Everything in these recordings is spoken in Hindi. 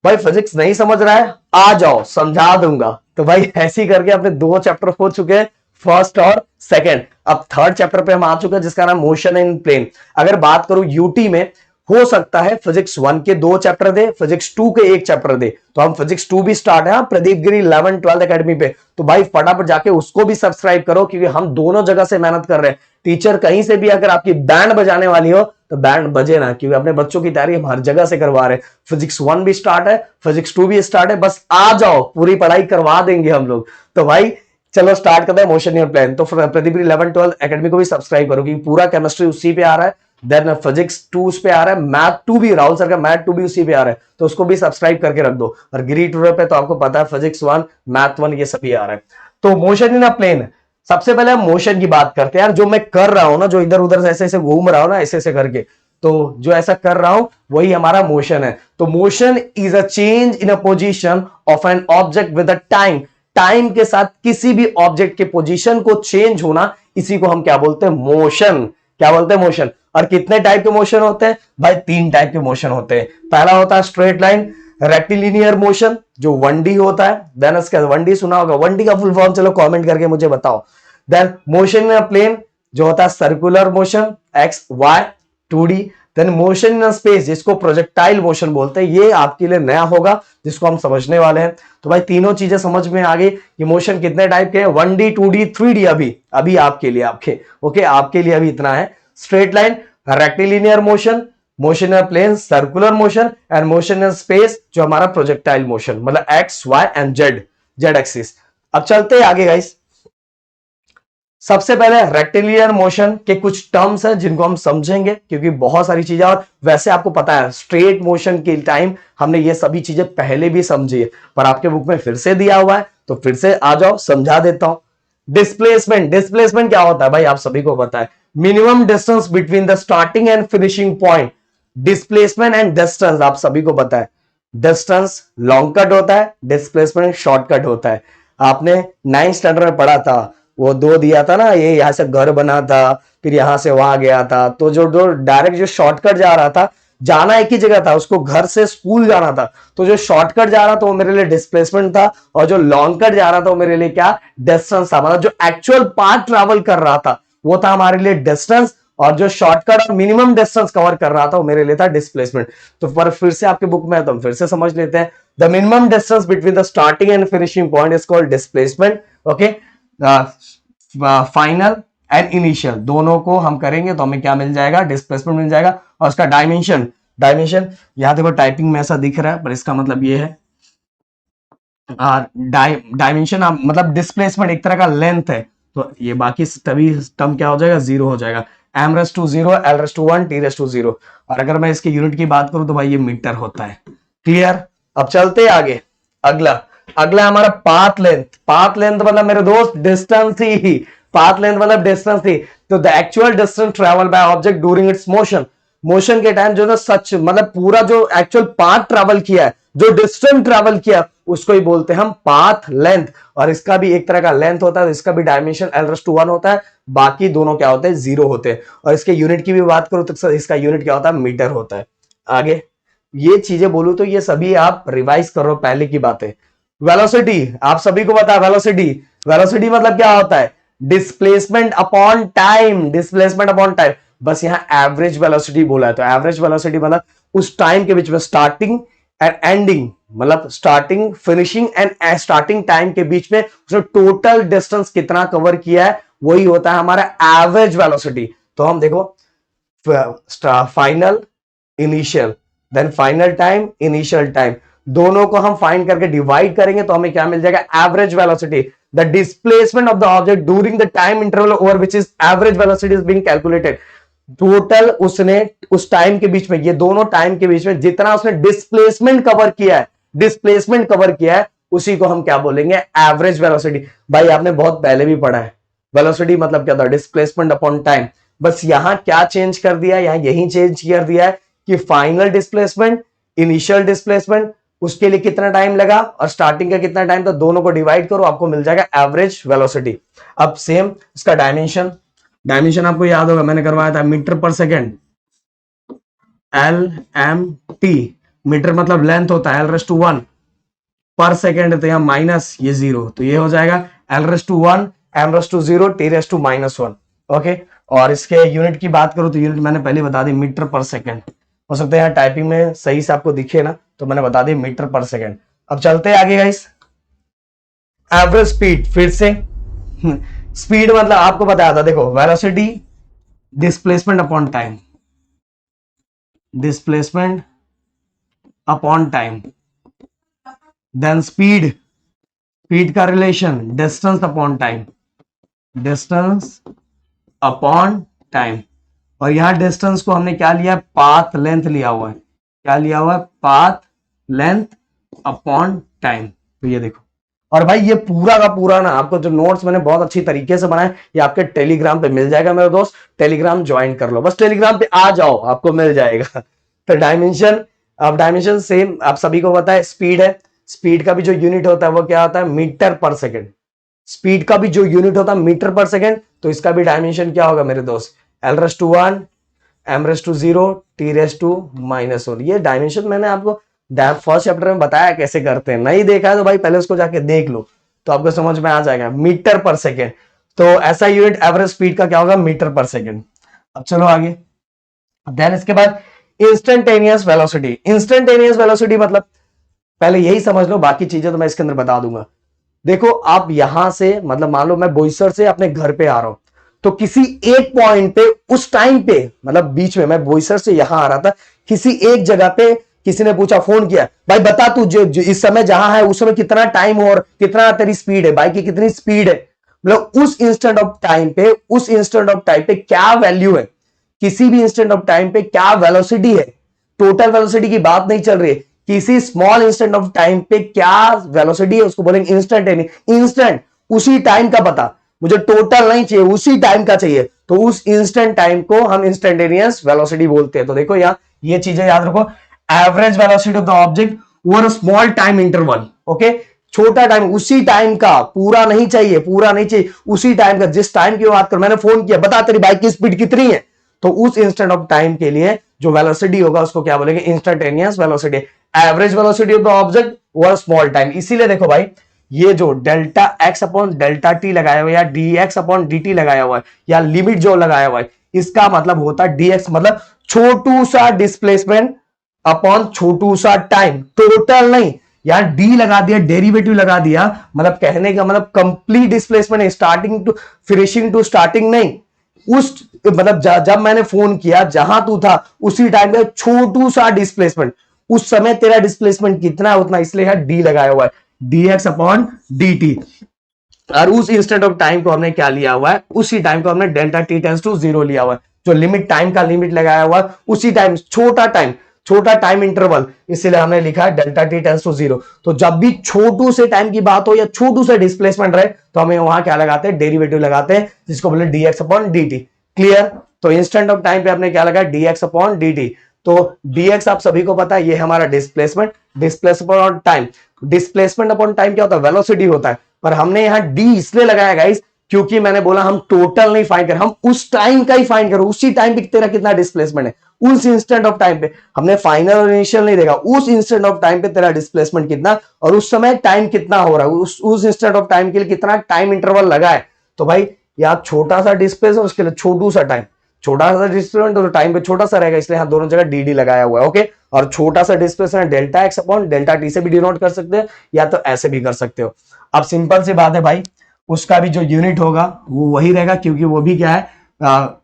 भाई फिजिक्स नहीं समझ रहा है, आ जाओ समझा दूंगा। तो भाई ऐसे ही करके अपने 2 चैप्टर हो चुके हैं, फर्स्ट और सेकंड। अब थर्ड चैप्टर पे हम आ चुके हैं जिसका नाम मोशन इन प्लेन। अगर बात करूं यूटी में, हो सकता है फिजिक्स 1 के 2 चैप्टर दे, फिजिक्स 2 के 1 चैप्टर दे, तो हम फिजिक्स 2 भी स्टार्ट है प्रदीप गिरी 11 12 एकेडमी पे। तो भाई फटाफट जाके उसको भी सब्सक्राइब करो, क्योंकि हम दोनों जगह से मेहनत कर रहे हैं। टीचर कहीं से भी अगर आपकी बैंड बजाने वाली हो तो बैंड बजे ना, क्योंकि अपने बच्चों की तैयारी हम हर जगह से करवा रहे हैं। फिजिक्स 1 भी स्टार्ट है, फिजिक्स 2 भी स्टार्ट है, बस आ जाओ पूरी पढ़ाई करवा देंगे हम लोग। तो भाई चलो स्टार्ट करते हैं मोशन इन प्लेन। तो प्रदीप 11 12 एकेडमी को भी सब्सक्राइब करो, क्योंकि पूरा केमिस्ट्री उसी पे आ रहा है। देन फिजिक्स 2 उस पे आ रहा है, मैथ 2 भी, राहुल सर का मैथ 2 भी उसी पे आ रहा है, तो उसको भी सब्सक्राइब करके रख दो। और गिरी टूर पे तो आपको पता है फिजिक्स 1 मैथ 1 ये सभी आ रहा है। तो मोशन इन अ प्लेन, सबसे पहले हम मोशन की बात करते हैं यार। जो मैं कर रहा हूं ना, जो इधर उधर ऐसे ऐसे घूम रहा हूं ना, ऐसे ऐसे करके, तो जो ऐसा कर रहा हूं वही हमारा मोशन है। तो motion is a change in a position of an object with a time. Time के साथ किसी भी ऑब्जेक्ट के पोजीशन को चेंज होना, इसी को हम क्या बोलते हैं, मोशन। क्या बोलते हैं, मोशन। और कितने टाइप के मोशन होते हैं भाई, 3 टाइप के मोशन होते हैं। पहला होता है स्ट्रेट लाइन रेक्टिलिनियर मोशन, जो 1D होता है। देन इसका 1D सुना होगा, 1D का फुल फॉर्म चलो कमेंट करके मुझे बताओ। देन मोशन इन प्लेन जो होता है circular motion, x y 2D। Then motion in space जिसको प्रोजेक्टाइल मोशन बोलते हैं, ये आपके लिए नया होगा जिसको हम समझने वाले हैं। तो भाई तीनों चीजें समझ में आ गई कि मोशन कितने टाइप के हैं, 1D 2D 3D। अभी अभी आपके लिए, आपके ओके, आपके लिए अभी इतना है। Straight line rectilinear motion, motion in plane circular motion, and motion in space जो हमारा प्रोजेक्टाइल मोशन, मतलब x y and z, z axis. अब चलते हैं आगे गाइस। सबसे पहले रेक्टिलिनियर मोशन के कुछ टर्म्स हैं जिनको हम समझेंगे, क्योंकि बहुत सारी चीजें, और वैसे आपको पता है स्ट्रेट मोशन के टाइम हमने ये सभी चीजें पहले भी समझी है, पर आपके बुक में फिर से दिया हुआ है, तो फिर से आ जाओ समझा देता हूं। डिस्प्लेसमेंट, डिस्प्लेसमेंट क्या होता है भाई, आप सभी को पता है, minimum distance between the starting and finishing point. Displacement and distance आप सभी को पता है, डिस्टेंस लॉन्ग कट होता है, डिस्प्लेसमेंट शॉर्टकट होता है। आपने 9th स्टैंडर्ड में पढ़ा था, वो 2 दिया था ना, ये यहां से घर बना था, फिर यहां से वहां गया था, तो जो जो डायरेक्ट जो शॉर्टकट जा रहा था, जाना एक ही जगह था, उसको घर से स्कूल जाना था, तो जो शॉर्टकट जा रहा था वो मेरे लिए डिस्प्लेसमेंट था, और जो लॉन्ग कट जा रहा था वो मेरे लिए क्या, डिस्टेंस था। मतलब जो एक्चुअल पाथ ट्रेवल कर रहा था वो था हमारे लिए डिस्टेंस, और जो शॉर्टकट और मिनिमम डिस्टेंस कवर कर रहा था वो मेरे लिए था डिस्प्लेसमेंट। तो पर फिर से आपके बुक में है तो हम फिर से समझ लेते हैं। The minimum distance between the starting and finishing point is called displacement. Okay, final and initial दोनों को हम करेंगे तो हमें क्या मिल जाएगा, डिस्प्लेसमेंट मिल जाएगा। और उसका डायमेंशन, डायमेंशन यहां देखो टाइपिंग में ऐसा दिख रहा है, पर इसका मतलब ये है डायमेंशन मतलब डिस्प्लेसमेंट एक तरह का लेंथ है, तो ये बाकी तभी टर्म क्या हो जाएगा, जीरो हो जाएगा। M raise to zero, L raise to one, T raise to zero. और अगर मैं इसके यूनिट की बात करूं तो भाई ये मीटर होता है। क्लियर। अब चलते हैं आगे। अगला, अगला हमारा पाथ लेंथ। पाथ लेंथ मतलब मेरे दोस्त डिस्टेंस ही, पाथ लेंथ मतलब डिस्टेंस ही। तो the actual distance travel by object during its motion, motion के टाइम जो ना सच मतलब पूरा जो एक्चुअल पाथ ट्रेवल किया है, जो डिस्टेंस ट्रेवल किया, उसको ही बोलते हैं हम पाथ लेंथ। और इसका भी एक तरह का लेंथ होता है, इसका भी dimension L raise to one होता है, बाकी दोनों क्या होते हैं, जीरो होते हैं। और इसके यूनिट की भी बात करूं तो इसका यूनिट क्या होता है, मीटर होता है। आगे ये चीजें बोलूं तो ये सभी आप रिवाइज करो पहले की बातें। वेलोसिटी आप सभी को पता है, वेलोसिटी, वेलोसिटी मतलब क्या होता है, displacement upon time, displacement upon time. बस यहां एवरेज वेलोसिटी बोला है, तो एवरेज वेलोसिटी मतलब उस टाइम के बीच में स्टार्टिंग एंड एंडिंग, मतलब starting finishing and starting time के बीच में उसने टोटल डिस्टेंस कितना कवर किया है, वही होता है हमारा एवरेज वेलोसिटी। तो हम देखो final initial, then final time initial time, दोनों को हम फाइंड करके डिवाइड करेंगे तो हमें क्या मिल जाएगा, average velocity. The displacement of the object during the time interval over which is average velocity is being calculated. Total उसने उस टाइम के बीच में, ये दोनों टाइम के बीच में जितना उसने डिस्प्लेसमेंट कवर किया है, डिस्प्लेसमेंट कवर किया है, उसी को हम क्या बोलेंगे, एवरेज वेलोसिटी। भाई आपने बहुत पहले भी पढ़ा है, वेलोसिटी मतलब क्या था, डिस्प्लेसमेंट अपॉन टाइम। बस यहां क्या चेंज कर दिया, यहां यही चेंज कर दिया है कि फाइनल डिस्प्लेसमेंट, इनिशियल डिस्प्लेसमेंट, उसके लिए कितना टाइम लगा और स्टार्टिंग का कितना टाइम था, दोनों को डिवाइड करो आपको मिल जाएगा एवरेज वेलोसिटी। अब सेम इसका डायमेंशन, डायमेंशन आपको याद होगा मैंने करवाया था metre per second, L M T, metre मतलब लेंथ होता है l/1 पर सेकेंड, तो यहाँ माइनस ये 0, तो ये हो जाएगा l/1 m/0 t⁻⁻1। ओके, और इसके यूनिट की बात करूं तो यूनिट मैंने पहले बता दी मीटर पर सेकेंड। हो सकता है यहाँ टाइपिंग में सही से आपको दिखे ना, तो मैंने बता दी मीटर पर सेकेंड। अब चलते हैं आगे गाइस। एवरेज स्पीड, फिर से स्पीड मतलब आपको बताया था, देखो velocity displacement upon time, displacement upon time, then speed, speed का relation distance upon time, distance upon time, और यहां डिस्टेंस को हमने क्या लिया, पाथ लेंथ लिया हुआ है। क्या लिया हुआ है, पाथ लेंथ अपॉन टाइम। तो ये देखो, और भाई ये पूरा का पूरा ना आपको जो नोट्स मैंने बहुत अच्छी तरीके से बनाए, ये आपके टेलीग्राम पे मिल जाएगा मेरे दोस्त। टेलीग्राम ज्वाइन कर लो, बस टेलीग्राम पे आ जाओ, आपको मिल जाएगा। तो डायमेंशन, अब डायमेंशन सेम आप सभी को पता है, स्पीड है, स्पीड का भी जो यूनिट होता है वो क्या होता है, मीटर पर सेकेंड। स्पीड का भी जो यूनिट होता है मीटर पर सेकेंड, तो इसका भी डायमेंशन क्या होगा मेरे दोस्त, l/1 m/0 t⁻⁻1। ये डायमेंशन मैंने आपको फर्स्ट चैप्टर में बताया कैसे करते हैं, नहीं देखा है तो भाई पहले उसको जाके देख लो, तो आपको समझ में आ जाएगा। मीटर पर सेकेंड, तो ऐसा यूनिट एवरेज स्पीड का क्या होगा, मीटर पर सेकेंड। अब चलो आगे, देन इसके बाद इंस्टेंटेनियस वेलोसिटी। इंस्टेंटेनियस वेलोसिटी मतलब पहले यही समझ लो, बाकी चीजें तो मैं इसके अंदर बता दूंगा। देखो आप यहां से, मतलब मान लो मैं बोईसर से अपने घर पे आ रहा हूं, तो किसी एक पॉइंट पे उस टाइम पे, मतलब बीच में मैं बोईसर से यहां आ रहा था, किसी एक जगह पे किसी ने पूछा, फोन किया, भाई बता तू जो इस समय जहां है उस समय कितना टाइम और कितना तेरी स्पीड है, बाइक की कितनी स्पीड है। मतलब उस इंस्टेंट ऑफ टाइम पे, उस इंस्टेंट ऑफ टाइम पे क्या वैल्यू है, किसी भी इंस्टेंट ऑफ टाइम पे क्या वेलोसिटी है, टोटल वेलोसिटी की बात नहीं चल रही है, किसी स्मॉल इंस्टेंट ऑफ टाइम पे क्या वेलोसिटी है, उसको बोलेंगे इंस्टेंटेनियस। इंस्टेंट, उसी टाइम का पता, मुझे टोटल नहीं चाहिए, उसी टाइम का चाहिए, तो उस इंस्टेंट टाइम को हम इंस्टेंटेनियस वेलोसिटी बोलते हैं। तो देखो यार ये चीजें याद रखो, average velocity of the object over a small time interval. Okay, छोटा टाइम, उसी टाइम का, पूरा नहीं चाहिए, पूरा नहीं चाहिए, उसी टाइम का, जिस टाइम की बात कर, मैंने फोन किया, बता तेरी बाइक की स्पीड कितनी है, तो उस इंस्टेंट ऑफ टाइम के लिए जो वेलोसिटी होगा उसको क्या बोलेंगे, instantaneous velocity. Average velocity of the object over small time. इसीलिए देखो भाई, ये जो delta x upon delta T लगाया हुआ है, या D x upon D T लगाया हुआ है, या लिमिट जो लगाया हुआ है, इसका मतलब होता है डी एक्स, मतलब छोटू सा डिस्प्लेसमेंट अपॉन छोटू सा टाइम, टोटल नहीं। यहां डी लगा दिया, डेरिवेटिव लगा दिया, मतलब कहने का मतलब complete displacement, starting to finishing to starting नहीं, उस मतलब जब मैंने फोन किया जहां तू था उसी टाइम पे छोटू सा डिस्प्लेसमेंट, उस समय तेरा डिस्प्लेसमेंट कितना है उतना, इसलिए है डी लगाया हुआ है, D x upon D T. और उस इंस्टेंट ऑफ टाइम को हमने क्या लिया हुआ है, उसी टाइम को हमने डेल्टा टी टेंस टू 0 लिया हुआ है, जो लिमिट टाइम का लिमिट लगाया हुआ है उसी टाइम, छोटा टाइम इंटरवल, इसीलिए हमने लिखा है डेल्टा टी टेंस टू 0। तो जब भी छोटू से टाइम की बात हो या छोटू से डिस्प्लेसमेंट रहे, तो हमें वहां क्या लगाते हैं, डेरिवेटिव लगाते हैं, जिसको बोले D x upon D T. Clear, तो इंस्टेंट ऑफ टाइम पे आपने क्या लगाया, D x upon D T. तो dx आप सभी को पता है, ये हमारा displacement, displacement upon time. Displacement upon time क्या होता है, वेलोसिटी होता है, पर हमने यहां d इसलिए लगाया गाइस, क्योंकि मैंने बोला हम टोटल नहीं फाइंड कर, हम उस टाइम का ही फाइंड करो, उसी टाइम पे तेरा कितना डिस्प्लेसमेंट है, उस इंस्टेंट ऑफ टाइम पे। हमने फाइनल और इनिशियल नहीं देखा, उस इंस्टेंट ऑफ टाइम पे तेरा डिस्प्लेसमेंट कितना, और उस समय टाइम कितना हो रहा है, उस इंस्टेंट ऑफ टाइम के लिए कितना टाइम इंटरवल लगा है। तो भाई यहाँ छोटा सा डिस्प्लेस और उसके लिए छोटू सा टाइम, छोटा सा डिस्प्लेसमेंट तो टाइम पे छोटा सा रहेगा, इसलिए यहां दोनों जगह डी डी लगाया हुआ है। ओके, और छोटा सा displacement delta x upon delta T से भी डिनोट कर सकते हैं, या तो ऐसे भी कर सकते हो। अब सिंपल सी बात है भाई, उसका भी जो यूनिट होगा वो वही रहेगा, क्योंकि वो भी क्या है,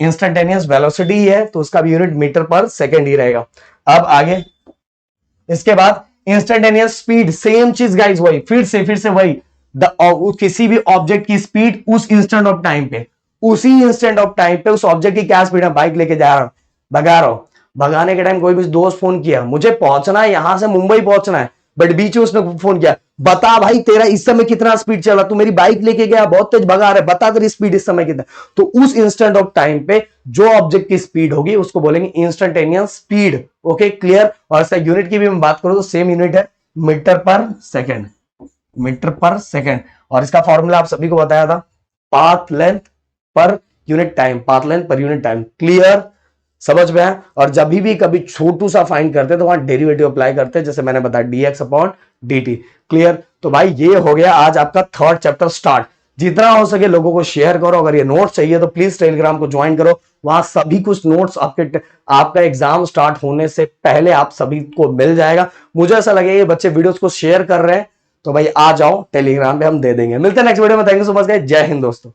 इंस्टेंटेनियस वेलोसिटी है, तो उसका भी यूनिट मीटर पर सेकेंड ही रहेगा। अब आगे इसके बाद इंस्टेंटेनियस स्पीड, सेम चीज गाइस, वही फिर से वही, किसी भी ऑब्जेक्ट की स्पीड उस इंस्टेंट ऑफ टाइम पे, उसी इंस्टेंट ऑफ टाइम पे उस ऑब्जेक्ट की क्या स्पीड है, बाइक लेके जा रहा हूं, भगा रहा हूं, भगाने के टाइम कोई भी दोस्त फोन किया, मुझे पहुंचना है, यहां से मुंबई पहुंचना है, बट बीच में उसने फोन किया, बता भाई तेरा इस समय कितना स्पीड चल रहा, तू मेरी बाइक लेके गया, बहुत तेज भगा रहा है, बता तेरी स्पीड इस समय कितना। तो उस इंस्टेंट ऑफ टाइम पे जो ऑब्जेक्ट की स्पीड होगी उसको बोलेंगे इंस्टेंटेनियस स्पीड। Okay, clear. और इसका यूनिट की भी मैं बात करूं तो सेम यूनिट है, metre per second, metre per second. और इसका फॉर्मूला आप सभी को बताया था, path length per unit time, path length per unit time. Clear, समझ में है। और जब भी कभी छोटू सा फाइंड करते तो वहां डेरिवेटिव अप्लाई करते हैं, जैसे मैंने बताया dx अपॉन dt। क्लियर। तो भाई ये हो गया आज आपका थर्ड चैप्टर स्टार्ट। जितना हो सके लोगों को शेयर करो। अगर ये नोट्स चाहिए तो प्लीज टेलीग्राम को ज्वाइन करो, वहां सभी कुछ नोट्स आपका एग्जाम स्टार्ट होने से पहले आप सभी को मिल जाएगा। मुझे ऐसा लगे ये बच्चे वीडियोस को शेयर कर रहे हैं तो भाई आ जाओ टेलीग्राम पे, हम दे देंगे। मिलते हैं नेक्स्ट वीडियो में। Thank you so much guys, जय हिंद दोस्तों।